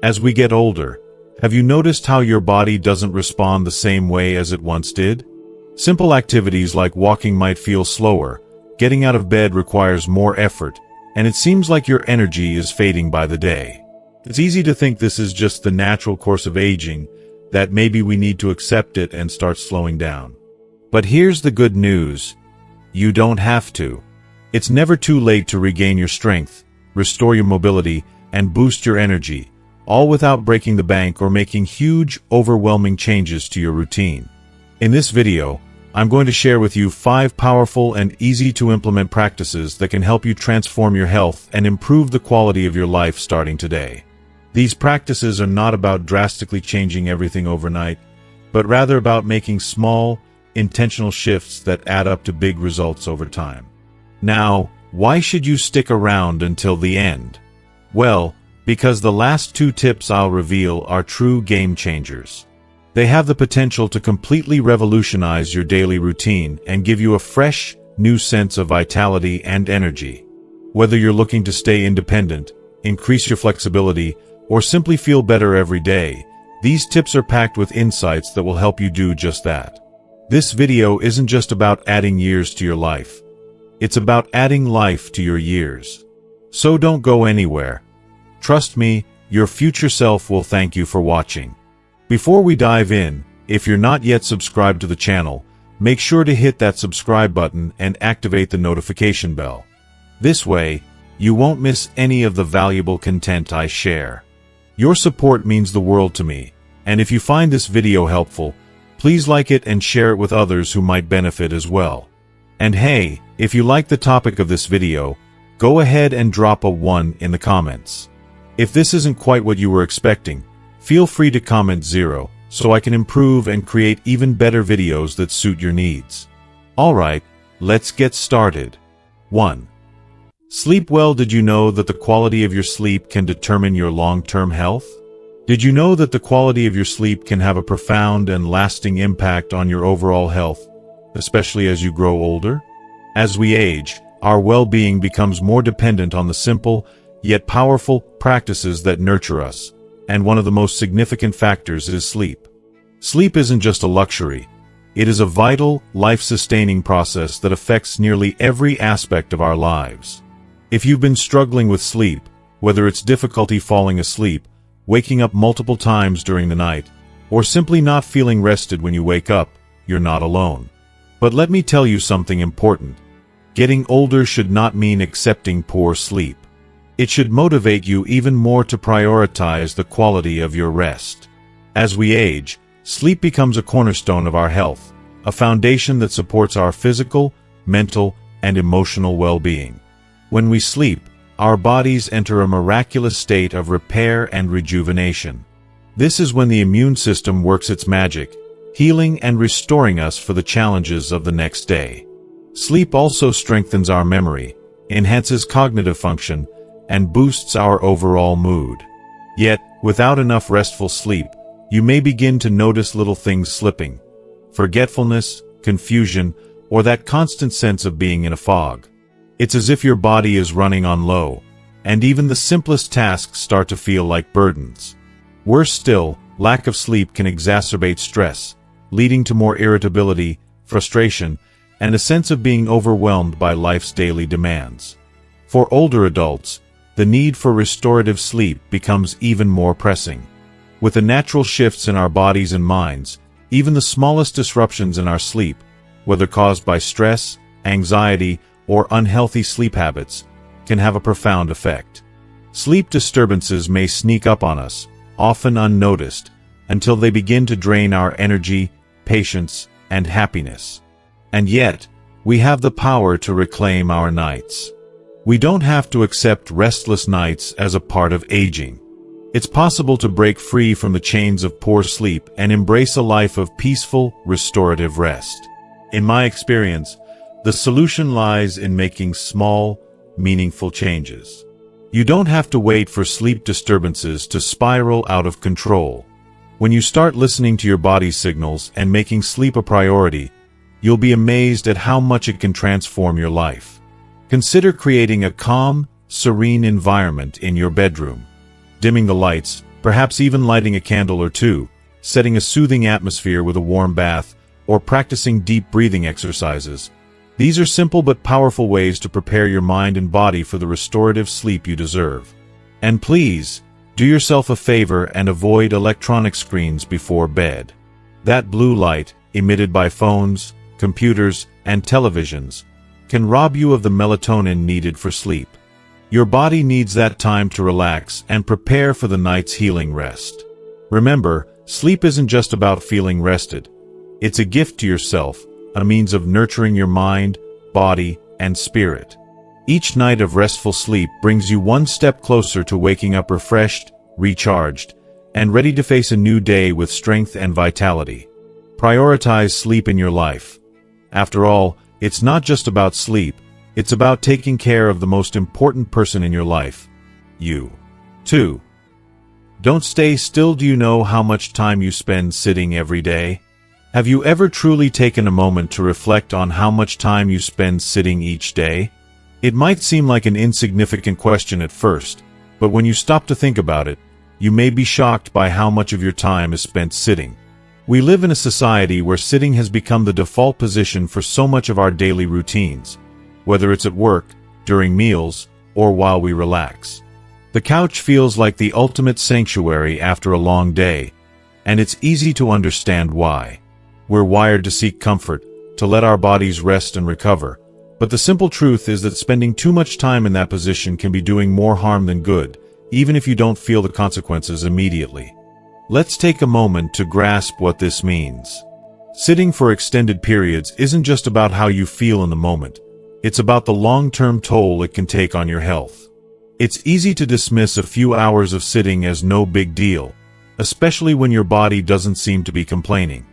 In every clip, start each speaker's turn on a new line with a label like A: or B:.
A: As we get older, have you noticed how your body doesn't respond the same way as it once did? Simple activities like walking might feel slower, getting out of bed requires more effort, and it seems like your energy is fading by the day. It's easy to think this is just the natural course of aging, that maybe we need to accept it and start slowing down. But here's the good news. You don't have to. It's never too late to regain your strength, restore your mobility, and boost your energy, all without breaking the bank or making huge, overwhelming changes to your routine. In this video, I'm going to share with you 5 powerful and easy-to-implement practices that can help you transform your health and improve the quality of your life starting today. These practices are not about drastically changing everything overnight, but rather about making small, intentional shifts that add up to big results over time. Now, why should you stick around until the end? Well, because the last 2 tips I'll reveal are true game changers. They have the potential to completely revolutionize your daily routine and give you a fresh, new sense of vitality and energy. Whether you're looking to stay independent, increase your flexibility, or simply feel better every day, these tips are packed with insights that will help you do just that. This video isn't just about adding years to your life. It's about adding life to your years. So don't go anywhere. Trust me, your future self will thank you for watching. Before we dive in, if you're not yet subscribed to the channel, make sure to hit that subscribe button and activate the notification bell. This way, you won't miss any of the valuable content I share. Your support means the world to me, and if you find this video helpful, please like it and share it with others who might benefit as well. And hey, if you like the topic of this video, go ahead and drop a 1 in the comments. If this isn't quite what you were expecting, feel free to comment 0, so I can improve and create even better videos that suit your needs. Alright, let's get started. 1. Sleep well. Did you know that the quality of your sleep can determine your long-term health? Did you know that the quality of your sleep can have a profound and lasting impact on your overall health, especially as you grow older? As we age, our well-being becomes more dependent on the simple, yet powerful, practices that nurture us, and one of the most significant factors is sleep. Sleep isn't just a luxury. It is a vital, life-sustaining process that affects nearly every aspect of our lives. If you've been struggling with sleep, whether it's difficulty falling asleep, waking up multiple times during the night, or simply not feeling rested when you wake up, you're not alone. But let me tell you something important. Getting older should not mean accepting poor sleep. It should motivate you even more to prioritize the quality of your rest. As we age, sleep becomes a cornerstone of our health, a foundation that supports our physical, mental, and emotional well-being. When we sleep, our bodies enter a miraculous state of repair and rejuvenation. This is when the immune system works its magic, healing and restoring us for the challenges of the next day. Sleep also strengthens our memory, enhances cognitive function, and boosts our overall mood. Yet, without enough restful sleep, you may begin to notice little things slipping. Forgetfulness, confusion, or that constant sense of being in a fog. It's as if your body is running on low, and even the simplest tasks start to feel like burdens. Worse still, lack of sleep can exacerbate stress, leading to more irritability, frustration, and a sense of being overwhelmed by life's daily demands. For older adults, the need for restorative sleep becomes even more pressing. With the natural shifts in our bodies and minds, even the smallest disruptions in our sleep, whether caused by stress, anxiety, or unhealthy sleep habits, can have a profound effect. Sleep disturbances may sneak up on us, often unnoticed, until they begin to drain our energy, patience, and happiness. And yet, we have the power to reclaim our nights. We don't have to accept restless nights as a part of aging. It's possible to break free from the chains of poor sleep and embrace a life of peaceful, restorative rest. In my experience, the solution lies in making small, meaningful changes. You don't have to wait for sleep disturbances to spiral out of control. When you start listening to your body's signals and making sleep a priority, you'll be amazed at how much it can transform your life. Consider creating a calm, serene environment in your bedroom. Dimming the lights, perhaps even lighting a candle or two, setting a soothing atmosphere with a warm bath, or practicing deep breathing exercises. These are simple but powerful ways to prepare your mind and body for the restorative sleep you deserve. And please, do yourself a favor and avoid electronic screens before bed. That blue light, emitted by phones, computers, and televisions, can rob you of the melatonin needed for sleep. Your body needs that time to relax and prepare for the night's healing rest. Remember, sleep isn't just about feeling rested. It's a gift to yourself, a means of nurturing your mind, body, and spirit. Each night of restful sleep brings you one step closer to waking up refreshed, recharged, and ready to face a new day with strength and vitality. Prioritize sleep in your life. After all, it's not just about sleep, it's about taking care of the most important person in your life, you. 2. Don't stay still. Do you know how much time you spend sitting every day? Have you ever truly taken a moment to reflect on how much time you spend sitting each day? It might seem like an insignificant question at first, but when you stop to think about it, you may be shocked by how much of your time is spent sitting. We live in a society where sitting has become the default position for so much of our daily routines, whether it's at work, during meals, or while we relax. The couch feels like the ultimate sanctuary after a long day, and it's easy to understand why. We're wired to seek comfort, to let our bodies rest and recover, but the simple truth is that spending too much time in that position can be doing more harm than good, even if you don't feel the consequences immediately. Let's take a moment to grasp what this means. Sitting for extended periods isn't just about how you feel in the moment. It's about the long-term toll it can take on your health. It's easy to dismiss a few hours of sitting as no big deal, especially when your body doesn't seem to be complaining.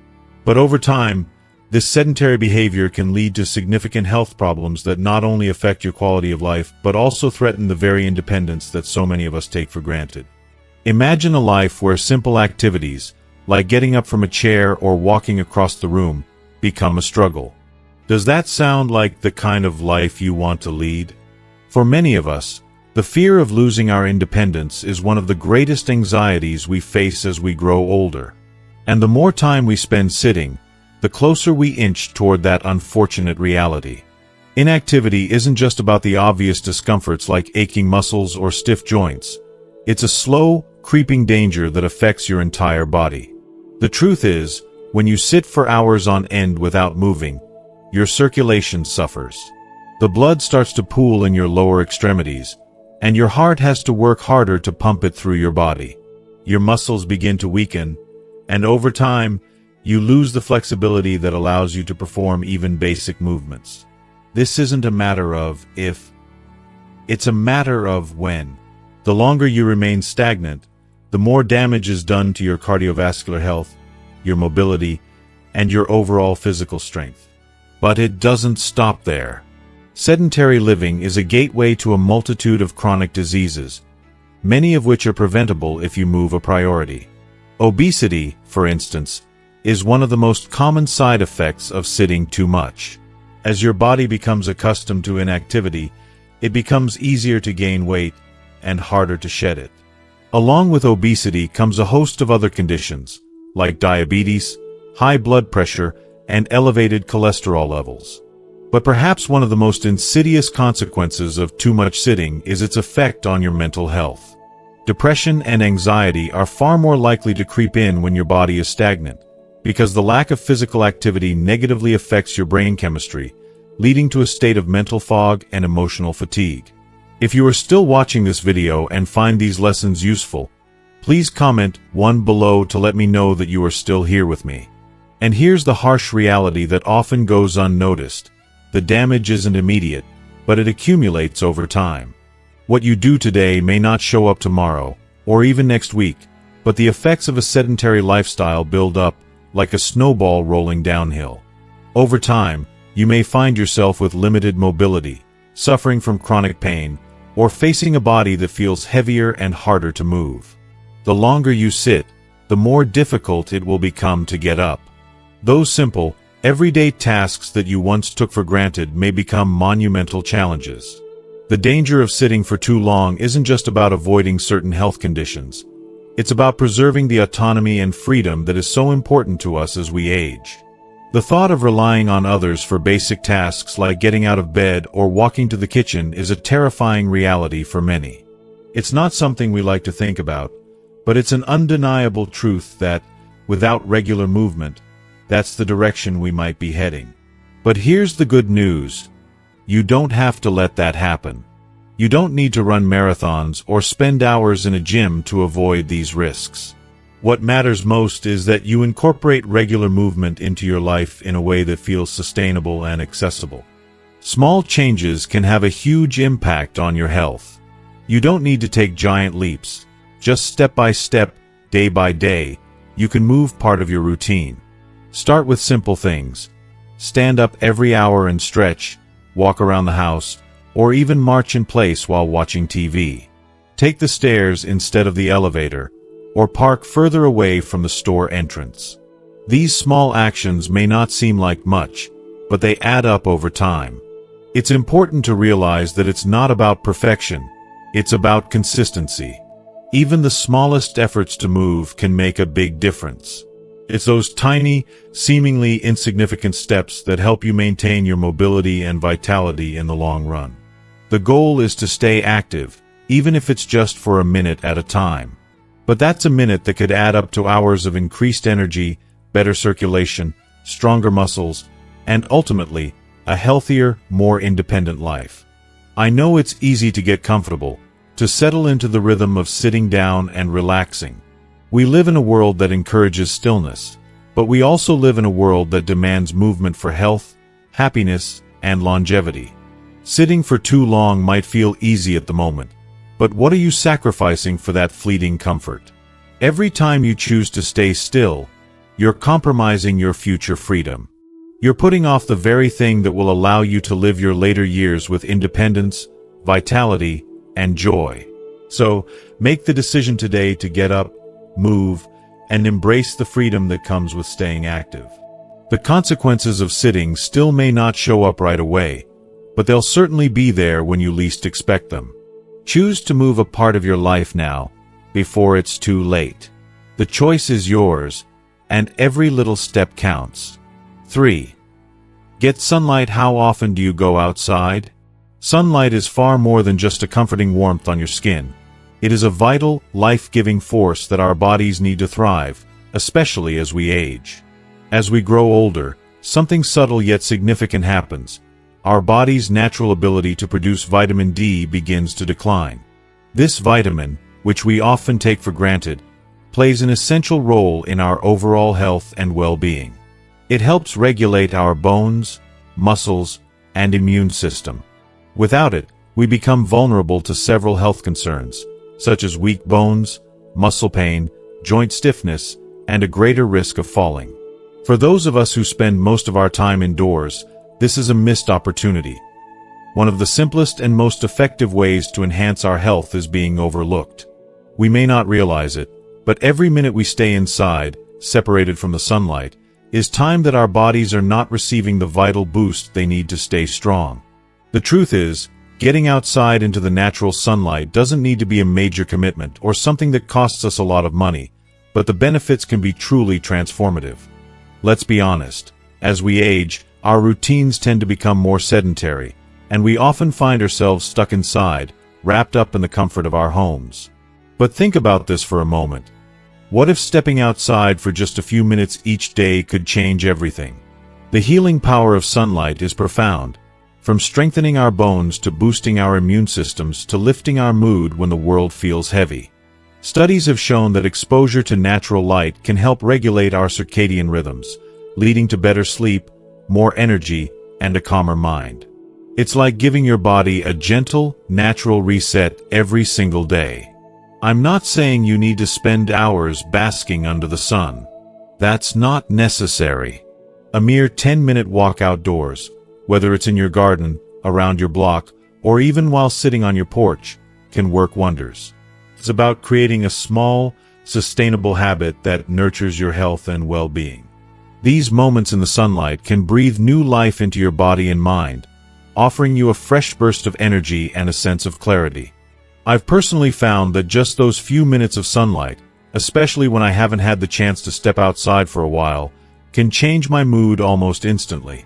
A: But over time, this sedentary behavior can lead to significant health problems that not only affect your quality of life, but also threaten the very independence that so many of us take for granted. Imagine a life where simple activities, like getting up from a chair or walking across the room, become a struggle. Does that sound like the kind of life you want to lead? For many of us, the fear of losing our independence is one of the greatest anxieties we face as we grow older. And the more time we spend sitting, the closer we inch toward that unfortunate reality. Inactivity isn't just about the obvious discomforts like aching muscles or stiff joints. It's a slow, creeping danger that affects your entire body. The truth is, when you sit for hours on end without moving, your circulation suffers. The blood starts to pool in your lower extremities, and your heart has to work harder to pump it through your body. Your muscles begin to weaken, and over time, you lose the flexibility that allows you to perform even basic movements. This isn't a matter of if, it's a matter of when. The longer you remain stagnant, the more damage is done to your cardiovascular health, your mobility, and your overall physical strength. But it doesn't stop there. Sedentary living is a gateway to a multitude of chronic diseases, many of which are preventable if you move a priority. Obesity, for instance, is one of the most common side effects of sitting too much. As your body becomes accustomed to inactivity, it becomes easier to gain weight and harder to shed it. Along with obesity comes a host of other conditions, like diabetes, high blood pressure, and elevated cholesterol levels. But perhaps one of the most insidious consequences of too much sitting is its effect on your mental health. Depression and anxiety are far more likely to creep in when your body is stagnant, because the lack of physical activity negatively affects your brain chemistry, leading to a state of mental fog and emotional fatigue. If you are still watching this video and find these lessons useful, please comment 1 below to let me know that you are still here with me. And here's the harsh reality that often goes unnoticed. The damage isn't immediate, but it accumulates over time. What you do today may not show up tomorrow, or even next week, but the effects of a sedentary lifestyle build up like a snowball rolling downhill. Over time, you may find yourself with limited mobility, suffering from chronic pain, or facing a body that feels heavier and harder to move. The longer you sit, the more difficult it will become to get up. Those simple, everyday tasks that you once took for granted may become monumental challenges. The danger of sitting for too long isn't just about avoiding certain health conditions. It's about preserving the autonomy and freedom that is so important to us as we age. The thought of relying on others for basic tasks like getting out of bed or walking to the kitchen is a terrifying reality for many. It's not something we like to think about, but it's an undeniable truth that, without regular movement, that's the direction we might be heading. But here's the good news. You don't have to let that happen. You don't need to run marathons or spend hours in a gym to avoid these risks. What matters most is that you incorporate regular movement into your life in a way that feels sustainable and accessible. Small changes can have a huge impact on your health. You don't need to take giant leaps. Just step by step, day by day, you can move part of your routine. Start with simple things. Stand up every hour and stretch, walk around the house, or even march in place while watching TV. Take the stairs instead of the elevator, or park further away from the store entrance. These small actions may not seem like much, but they add up over time. It's important to realize that it's not about perfection, it's about consistency. Even the smallest efforts to move can make a big difference. It's those tiny, seemingly insignificant steps that help you maintain your mobility and vitality in the long run. The goal is to stay active, even if it's just for a minute at a time. But that's a minute that could add up to hours of increased energy, better circulation, stronger muscles, and ultimately, a healthier, more independent life. I know it's easy to get comfortable, to settle into the rhythm of sitting down and relaxing. We live in a world that encourages stillness, but we also live in a world that demands movement for health, happiness, and longevity. Sitting for too long might feel easy at the moment, but what are you sacrificing for that fleeting comfort? Every time you choose to stay still, you're compromising your future freedom. You're putting off the very thing that will allow you to live your later years with independence, vitality, and joy. So, make the decision today to get up, move, and embrace the freedom that comes with staying active. The consequences of sitting still may not show up right away, but they'll certainly be there when you least expect them. Choose to move a part of your life now, before it's too late. The choice is yours, and every little step counts. 3. Get sunlight. How often do you go outside? Sunlight is far more than just a comforting warmth on your skin. It is a vital, life-giving force that our bodies need to thrive, especially as we age. As we grow older, something subtle yet significant happens. Our body's natural ability to produce vitamin D begins to decline. This vitamin, which we often take for granted, plays an essential role in our overall health and well-being. It helps regulate our bones, muscles, and immune system. Without it, we become vulnerable to several health concerns, such as weak bones, muscle pain, joint stiffness, and a greater risk of falling. For those of us who spend most of our time indoors, this is a missed opportunity. One of the simplest and most effective ways to enhance our health is being overlooked. We may not realize it, but every minute we stay inside, separated from the sunlight, is time that our bodies are not receiving the vital boost they need to stay strong. The truth is, getting outside into the natural sunlight doesn't need to be a major commitment or something that costs us a lot of money, but the benefits can be truly transformative. Let's be honest, as we age, our routines tend to become more sedentary, and we often find ourselves stuck inside, wrapped up in the comfort of our homes. But think about this for a moment. What if stepping outside for just a few minutes each day could change everything? The healing power of sunlight is profound, from strengthening our bones to boosting our immune systems to lifting our mood when the world feels heavy. Studies have shown that exposure to natural light can help regulate our circadian rhythms, leading to better sleep, more energy, and a calmer mind. It's like giving your body a gentle, natural reset every single day. I'm not saying you need to spend hours basking under the sun. That's not necessary. A mere 10-minute walk outdoors, whether it's in your garden, around your block, or even while sitting on your porch, can work wonders. It's about creating a small, sustainable habit that nurtures your health and well-being. These moments in the sunlight can breathe new life into your body and mind, offering you a fresh burst of energy and a sense of clarity. I've personally found that just those few minutes of sunlight, especially when I haven't had the chance to step outside for a while, can change my mood almost instantly.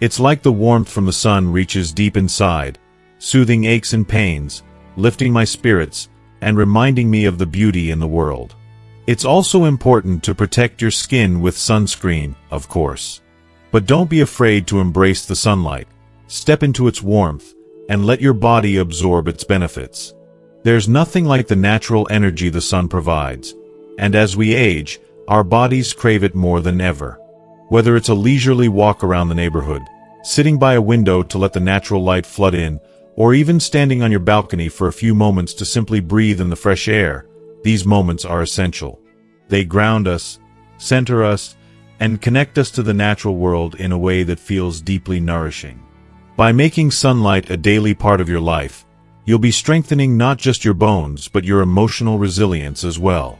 A: It's like the warmth from the sun reaches deep inside, soothing aches and pains, lifting my spirits, and reminding me of the beauty in the world. It's also important to protect your skin with sunscreen, of course. But don't be afraid to embrace the sunlight. Step into its warmth, and let your body absorb its benefits. There's nothing like the natural energy the sun provides, and as we age, our bodies crave it more than ever. Whether it's a leisurely walk around the neighborhood, sitting by a window to let the natural light flood in, or even standing on your balcony for a few moments to simply breathe in the fresh air, these moments are essential. They ground us, center us, and connect us to the natural world in a way that feels deeply nourishing. By making sunlight a daily part of your life, you'll be strengthening not just your bones but your emotional resilience as well.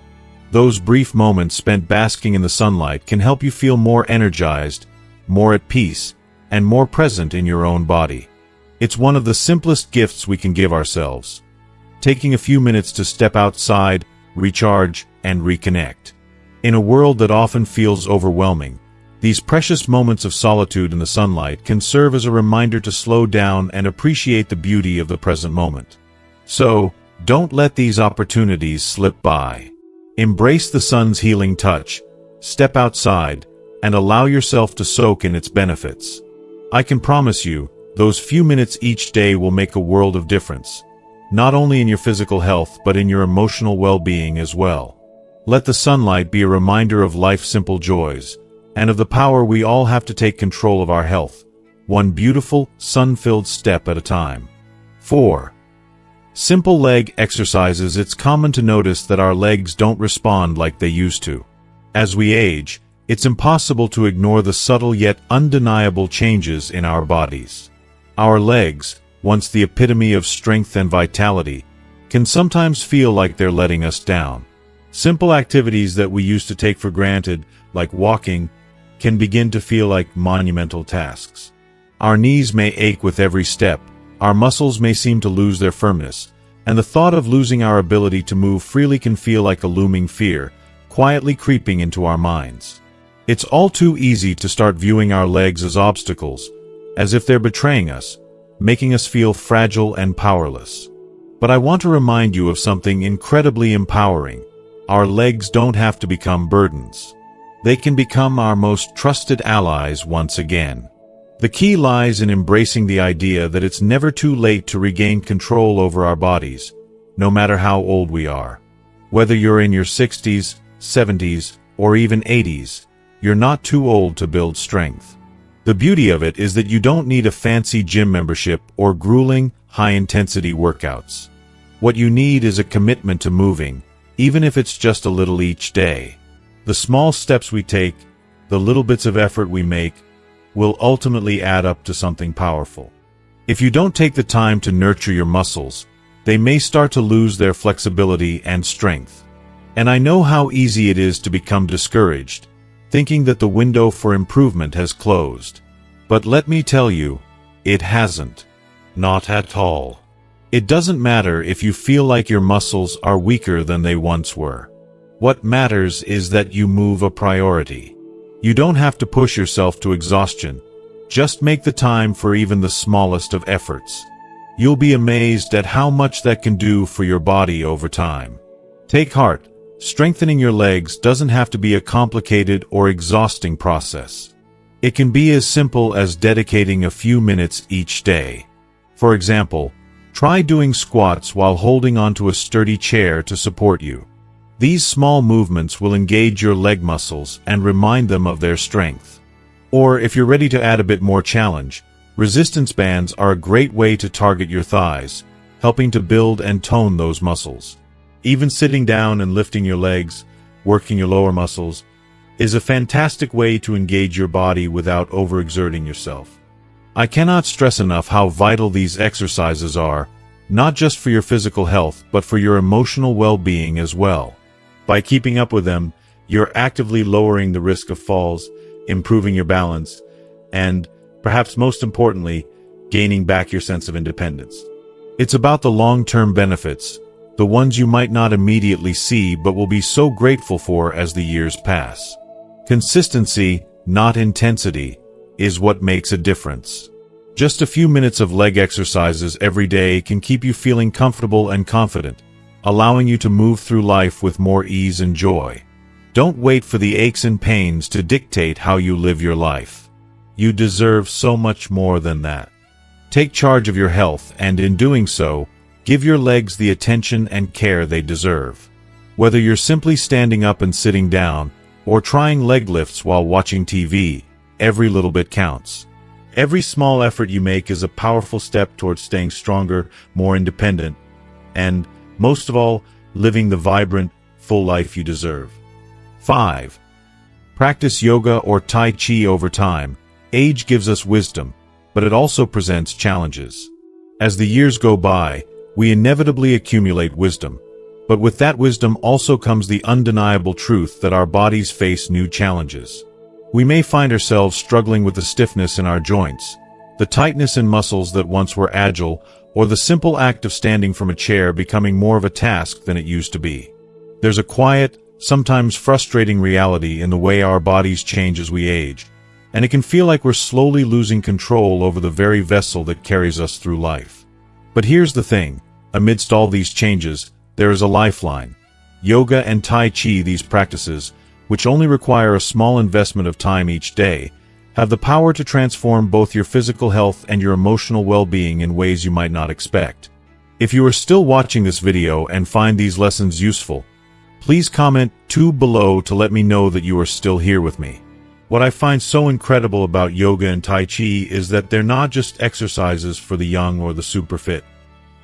A: Those brief moments spent basking in the sunlight can help you feel more energized, more at peace, and more present in your own body. It's one of the simplest gifts we can give ourselves. Taking a few minutes to step outside, recharge, and reconnect. In a world that often feels overwhelming, these precious moments of solitude in the sunlight can serve as a reminder to slow down and appreciate the beauty of the present moment. So, don't let these opportunities slip by. Embrace the sun's healing touch, step outside, and allow yourself to soak in its benefits. I can promise you, those few minutes each day will make a world of difference, not only in your physical health but in your emotional well-being as well. Let the sunlight be a reminder of life's simple joys, and of the power we all have to take control of our health, one beautiful, sun-filled step at a time. 4. Simple leg exercises. It's common to notice that our legs don't respond like they used to. As we age, it's impossible to ignore the subtle yet undeniable changes in our bodies. Our legs, once the epitome of strength and vitality, can sometimes feel like they're letting us down. Simple activities that we used to take for granted, like walking, can begin to feel like monumental tasks. Our knees may ache with every step, our muscles may seem to lose their firmness, and the thought of losing our ability to move freely can feel like a looming fear, quietly creeping into our minds. It's all too easy to start viewing our legs as obstacles, as if they're betraying us, making us feel fragile and powerless. But I want to remind you of something incredibly empowering. Our legs don't have to become burdens. They can become our most trusted allies once again. The key lies in embracing the idea that it's never too late to regain control over our bodies, no matter how old we are. Whether you're in your 60s, 70s, or even 80s, you're not too old to build strength. The beauty of it is that you don't need a fancy gym membership or grueling, high-intensity workouts. What you need is a commitment to moving, even if it's just a little each day. The small steps we take, the little bits of effort we make, will ultimately add up to something powerful. If you don't take the time to nurture your muscles, they may start to lose their flexibility and strength. And I know how easy it is to become discouraged, thinking that the window for improvement has closed. But let me tell you, it hasn't. Not at all. It doesn't matter if you feel like your muscles are weaker than they once were. What matters is that you move a priority. You don't have to push yourself to exhaustion. Just make the time for even the smallest of efforts. You'll be amazed at how much that can do for your body over time. Take heart. Strengthening your legs doesn't have to be a complicated or exhausting process. It can be as simple as dedicating a few minutes each day. For example, try doing squats while holding onto a sturdy chair to support you. These small movements will engage your leg muscles and remind them of their strength. Or if you're ready to add a bit more challenge, resistance bands are a great way to target your thighs, helping to build and tone those muscles. Even sitting down and lifting your legs, working your lower muscles, is a fantastic way to engage your body without overexerting yourself. I cannot stress enough how vital these exercises are, not just for your physical health but for your emotional well-being as well. By keeping up with them, you're actively lowering the risk of falls, improving your balance, and, perhaps most importantly, gaining back your sense of independence. It's about the long-term benefits, the ones you might not immediately see but will be so grateful for as the years pass. Consistency, not intensity, is what makes a difference. Just a few minutes of leg exercises every day can keep you feeling comfortable and confident, allowing you to move through life with more ease and joy. Don't wait for the aches and pains to dictate how you live your life. You deserve so much more than that. Take charge of your health, and in doing so, give your legs the attention and care they deserve. Whether you're simply standing up and sitting down, or trying leg lifts while watching TV, every little bit counts. Every small effort you make is a powerful step towards staying stronger, more independent, and, most of all, living the vibrant, full life you deserve. 5. Practice yoga or Tai Chi over time. Age gives us wisdom, but it also presents challenges. As the years go by, we inevitably accumulate wisdom, but with that wisdom also comes the undeniable truth that our bodies face new challenges. We may find ourselves struggling with the stiffness in our joints, the tightness in muscles that once were agile, or the simple act of standing from a chair becoming more of a task than it used to be. There's a quiet, sometimes frustrating reality in the way our bodies change as we age, and it can feel like we're slowly losing control over the very vessel that carries us through life. But here's the thing, amidst all these changes, there is a lifeline. Yoga and Tai Chi, these practices, which only require a small investment of time each day, have the power to transform both your physical health and your emotional well-being in ways you might not expect. If you are still watching this video and find these lessons useful, please comment 2 below to let me know that you are still here with me. What I find so incredible about yoga and Tai Chi is that they're not just exercises for the young or the super fit.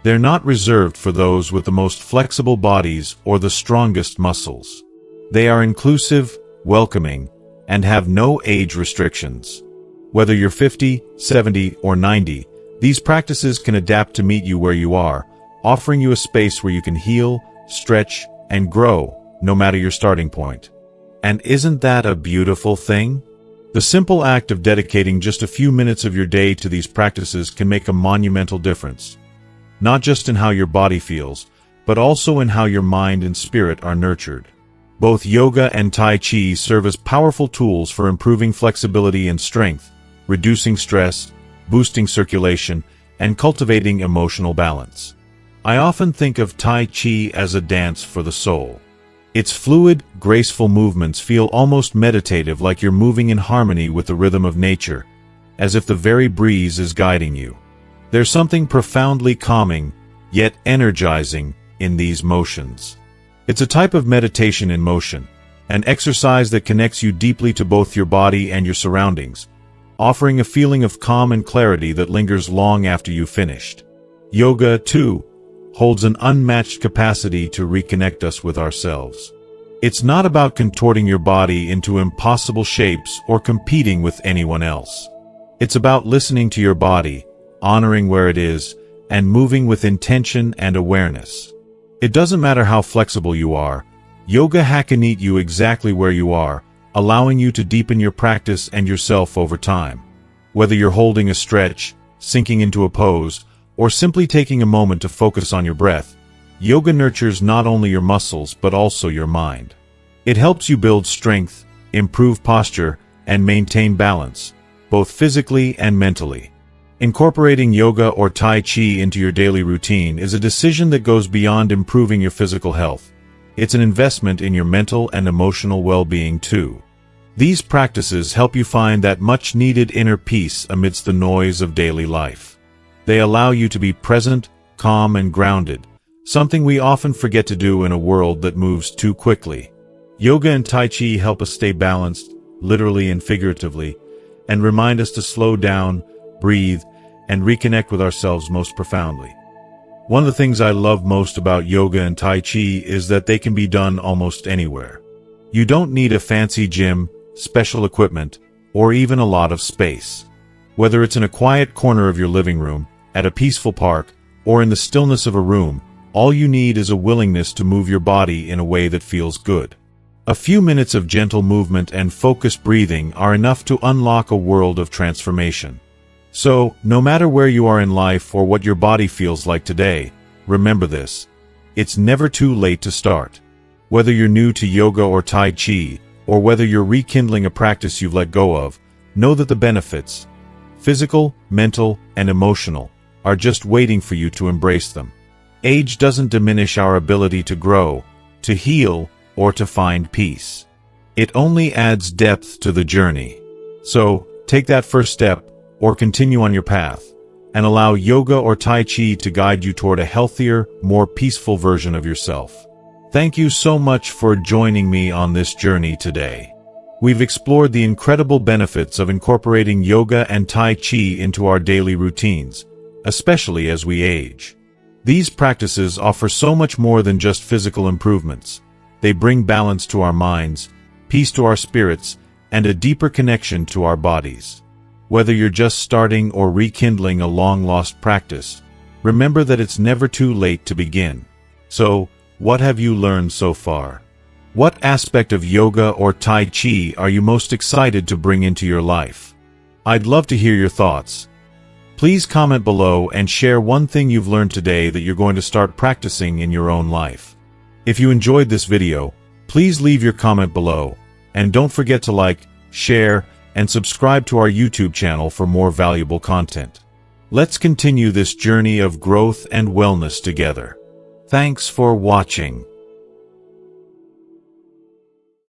A: They're not reserved for those with the most flexible bodies or the strongest muscles. They are inclusive, welcoming, and have no age restrictions. Whether you're 50, 70, or 90, these practices can adapt to meet you where you are, offering you a space where you can heal, stretch, and grow, no matter your starting point. And isn't that a beautiful thing? The simple act of dedicating just a few minutes of your day to these practices can make a monumental difference, not just in how your body feels, but also in how your mind and spirit are nurtured. Both yoga and Tai Chi serve as powerful tools for improving flexibility and strength, reducing stress, boosting circulation, and cultivating emotional balance. I often think of Tai Chi as a dance for the soul. Its fluid, graceful movements feel almost meditative, like you're moving in harmony with the rhythm of nature, as if the very breeze is guiding you. There's something profoundly calming, yet energizing, in these motions. It's a type of meditation in motion, an exercise that connects you deeply to both your body and your surroundings, offering a feeling of calm and clarity that lingers long after you've finished. Yoga, too, holds an unmatched capacity to reconnect us with ourselves. It's not about contorting your body into impossible shapes or competing with anyone else. It's about listening to your body, honoring where it is, and moving with intention and awareness. It doesn't matter how flexible you are, yoga can meet you exactly where you are, allowing you to deepen your practice and yourself over time. Whether you're holding a stretch, sinking into a pose, or simply taking a moment to focus on your breath, yoga nurtures not only your muscles but also your mind. It helps you build strength, improve posture, and maintain balance, both physically and mentally. Incorporating yoga or Tai Chi into your daily routine is a decision that goes beyond improving your physical health. It's an investment in your mental and emotional well-being too. These practices help you find that much-needed inner peace amidst the noise of daily life. They allow you to be present, calm, and grounded, something we often forget to do in a world that moves too quickly. Yoga and Tai Chi help us stay balanced, literally and figuratively, and remind us to slow down, breathe, and reconnect with ourselves most profoundly. One of the things I love most about yoga and Tai Chi is that they can be done almost anywhere. You don't need a fancy gym, special equipment, or even a lot of space. Whether it's in a quiet corner of your living room, at a peaceful park, or in the stillness of a room, all you need is a willingness to move your body in a way that feels good. A few minutes of gentle movement and focused breathing are enough to unlock a world of transformation. So, no matter where you are in life or what your body feels like today, remember this. it's never too late to start. Whether you're new to yoga or Tai Chi, or whether you're rekindling a practice you've let go of, know that the benefits, physical, mental, and emotional, are just waiting for you to embrace them. Age doesn't diminish our ability to grow, to heal, or to find peace. It only adds depth to the journey. So, take that first step, or continue on your path, and allow yoga or Tai Chi to guide you toward a healthier, more peaceful version of yourself. Thank you so much for joining me on this journey today. We've explored the incredible benefits of incorporating yoga and Tai Chi into our daily routines, especially as we age. These practices offer so much more than just physical improvements. They bring balance to our minds, peace to our spirits, and a deeper connection to our bodies. Whether you're just starting or rekindling a long-lost practice, remember that it's never too late to begin. So, what have you learned so far? What aspect of yoga or Tai Chi are you most excited to bring into your life? I'd love to hear your thoughts. Please comment below and share one thing you've learned today that you're going to start practicing in your own life. If you enjoyed this video, please leave your comment below, and don't forget to like, share, and subscribe to our YouTube channel for more valuable content. Let's continue this journey of growth and wellness together. Thanks for watching.